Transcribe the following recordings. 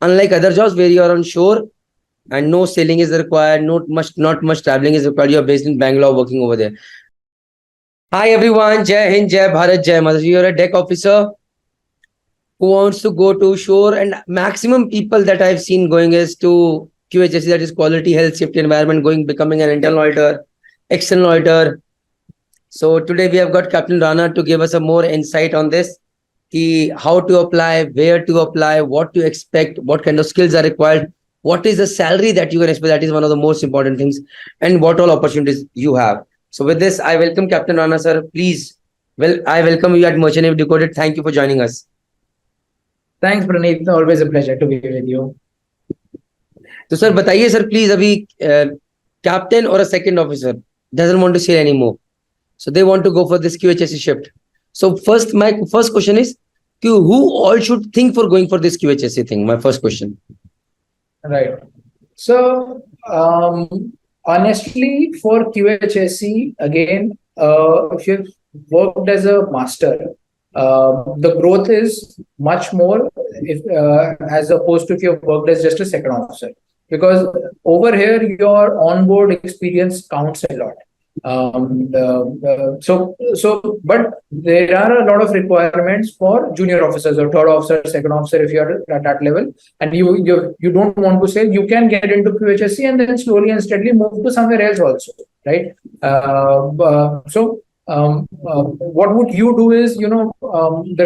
Unlike other jobs where you are on shore and no sailing is required, not much traveling is required. You are based in Bangalore, working over there. Hi everyone, Jai Hind, Jai Bharat, Jai Mother. You are a deck officer who wants to go to shore, and maximum people that I've seen going is to QHSE, that is Quality Health Safety Environment, becoming an internal auditor, external auditor. So today we have got Captain Rana to give us a more insight on this. How to apply, where to apply, what to expect, what kind of skills are required, what is the salary that you can expect, that is one of the most important things, and what all opportunities you have. So with this, I welcome Captain Rana, sir. Please, I welcome you at Merchant Navy Decoded. Thank you for joining us. Thanks, Praneeth. Always a pleasure to be with you. So sir, बताइए sir, please, अभी captain or a second officer doesn't want to sail anymore. So they want to go for this QHSE shift. So my first question is, who all should think for going for this QHSE thing? My first question. Right. So honestly, for QHSE, again, if you've worked as a master, the growth is much more as opposed to if you've worked as just a second officer. Because over here, your onboard experience counts a lot. But there are a lot of requirements for junior officers or third officer, second officer. If you're at that level and you don't want to say, you can get into QHSE and then slowly and steadily move to somewhere else also, right? What would you do is, there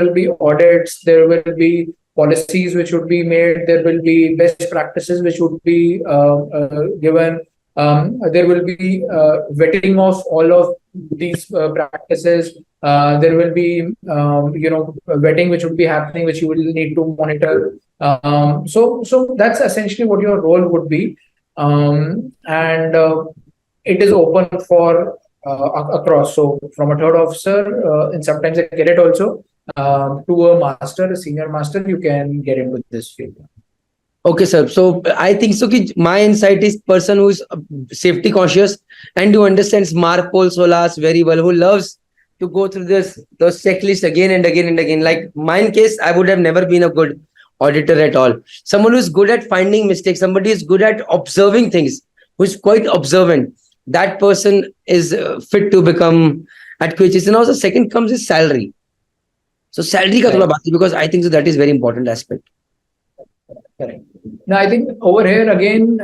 will be audits, there will be policies which would be made, there will be best practices which would be given. There will be vetting of all of these practices. There will be, vetting which would be happening, which you will need to monitor. So that's essentially what your role would be, and it is open for across. So from a third officer, and sometimes I get it also, to a master, a senior master, you can get into this field. Okay, sir. So I think so. My insight is person who is safety conscious and who understands Marpol Solas very well, who loves to go through those checklists again and again and again. Like mine case, I would have never been a good auditor at all. Someone who is good at finding mistakes, somebody who is good at observing things, who is quite observant. That person is fit to become at QHSE. And also, second comes is salary. So salary ka thoda baat hai, because I think so that is very important aspect. Correct. Now, I think over here again,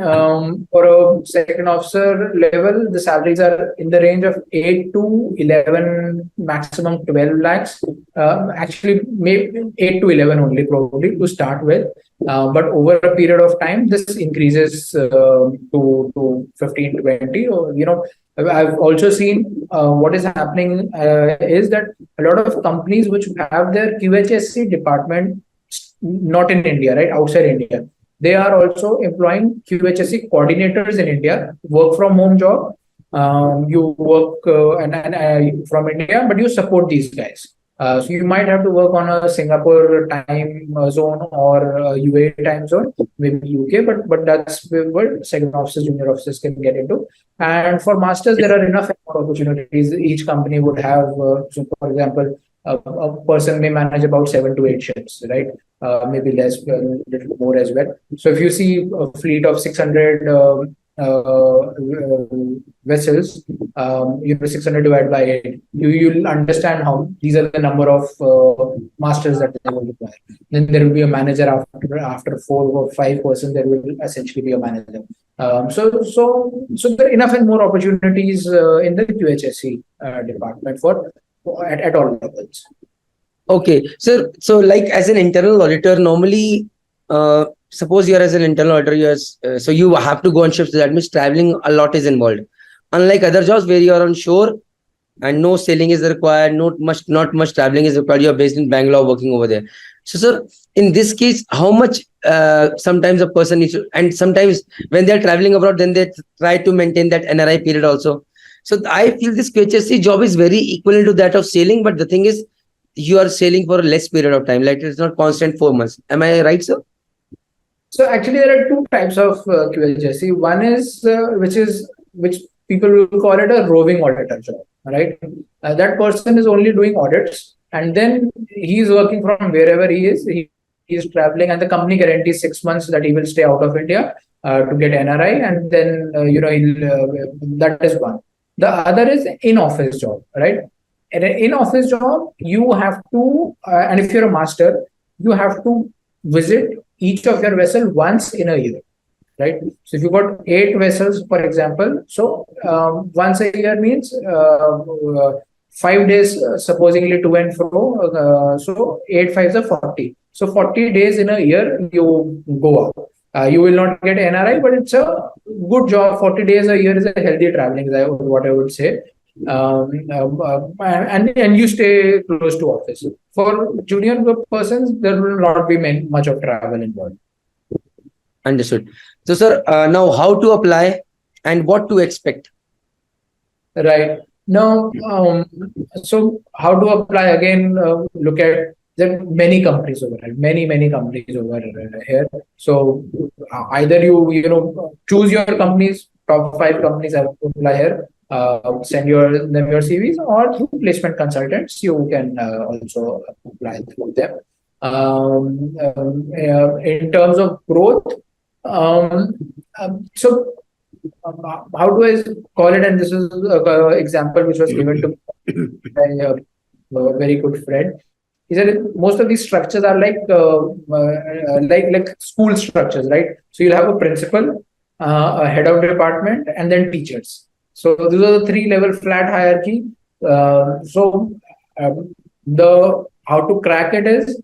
for a second officer level, the salaries are in the range of 8 to 11, maximum 12 lakhs. Actually, maybe 8 to 11 only probably to start with. But over a period of time, this increases to 15, 20. Or, I've also seen what is happening is that a lot of companies which have their QHSE department not in India, right? Outside India. They are also employing QHSE coordinators in India, work from home job. You work from India, but you support these guys. So you might have to work on a Singapore time zone or UAE time zone, maybe UK, but that's what second officers, junior officers can get into. And for masters, there are enough opportunities. Each company would have, so for example, a person may manage about 7 to 8 ships, right? Maybe less, a little more as well. So if you see a fleet of 600 vessels, 600 divided by 8, you'll understand how these are the number of masters that they will require. Then there will be a manager after 4 or 5 persons. There will essentially be a manager. So there are enough and more opportunities in the QHSE department at all levels. Okay, sir. So, like as an internal auditor, normally, suppose you are as an internal auditor, so you have to go on ships. That means traveling a lot is involved. Unlike other jobs where you are on shore and no sailing is required, not much traveling is required. You are based in Bangalore, working over there. So, sir, in this case, how much sometimes a person needs to, and sometimes when they are traveling abroad, then they try to maintain that NRI period also. So I feel this QHSE job is very equivalent to that of sailing, but the thing is, you are sailing for a less period of time. Like it's not constant 4 months. Am I right, sir? So actually, there are 2 types of QHSE. One is which people will call it a roving auditor job, right? That person is only doing audits, and then he is working from wherever he is. He he is traveling, and the company guarantees 6 months that he will stay out of India to get NRI, and then that is one. The other is in-office job, right? In an in-office job, you have to, and if you're a master, you have to visit each of your vessel once in a year, right? So if you got 8 vessels, for example, so once a year means 5 days, supposedly to and fro. So 8 5s are 40. So 40 days in a year you go out. You will not get NRI, but it's a good job. 40 days a year is a healthy traveling, is what I would say. And you stay close to office. For junior persons, there will not be much of travel involved. Understood. So, sir, now how to apply and what to expect? Right. Now, so how to apply again? Look at there are many companies over here, many companies over here. So either you choose your companies, top 5 companies I would apply here. Send them your CVs, or through placement consultants you can also apply through them. In terms of growth, so how do I call it? And this is an example which was given to by a very good friend. Is that most of these structures are like school structures, right? So you'll have a principal, a head of department, and then teachers. So these are the 3-level flat hierarchy. The how to crack it is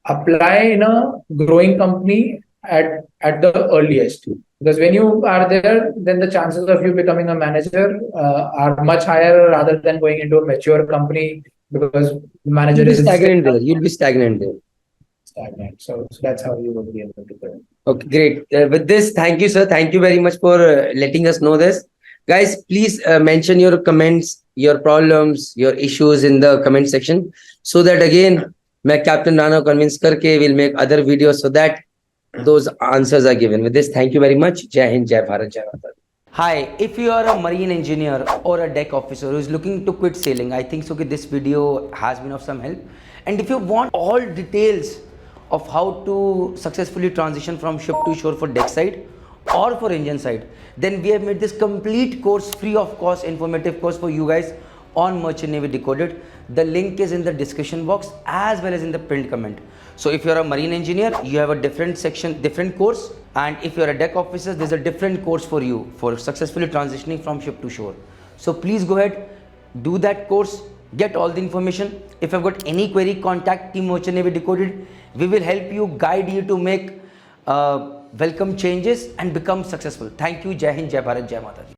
apply in a growing company at the earliest, because when you are there, then the chances of you becoming a manager are much higher rather than going into a mature company, because the manager is stagnant there. You'll be stagnant there. Stagnant. So that's how you will be able to do it. Okay, great. With this, thank you, sir. Thank you very much for letting us know this. Guys, please mention your comments, your problems, your issues in the comment section, so that again, मैं Captain Rana convince करके will make other videos so that those answers are given. With this, thank you very much. Jai Hind, Jai Bharat, Jai Mata. Hi, if you are a marine engineer or a deck officer who is looking to quit sailing, I think so that this video has been of some help. And if you want all details of how to successfully transition from ship to shore for deck side or for engine side, then we have made this complete course free of cost, informative course for you guys on Merchant Navy Decoded. The link is in the description box as well as in the pinned comment. So if you're a marine engineer, you have a different section, different course, and if you're a deck officer, there's a different course for you for successfully transitioning from ship to shore. So please go ahead, do that course, get all the information. If you've got any query, contact Team Merchant Navy Decoded. We will help you, guide you to make welcome changes and become successful. Thank you. Jai Hind, Jai Bharat, Jai Mata.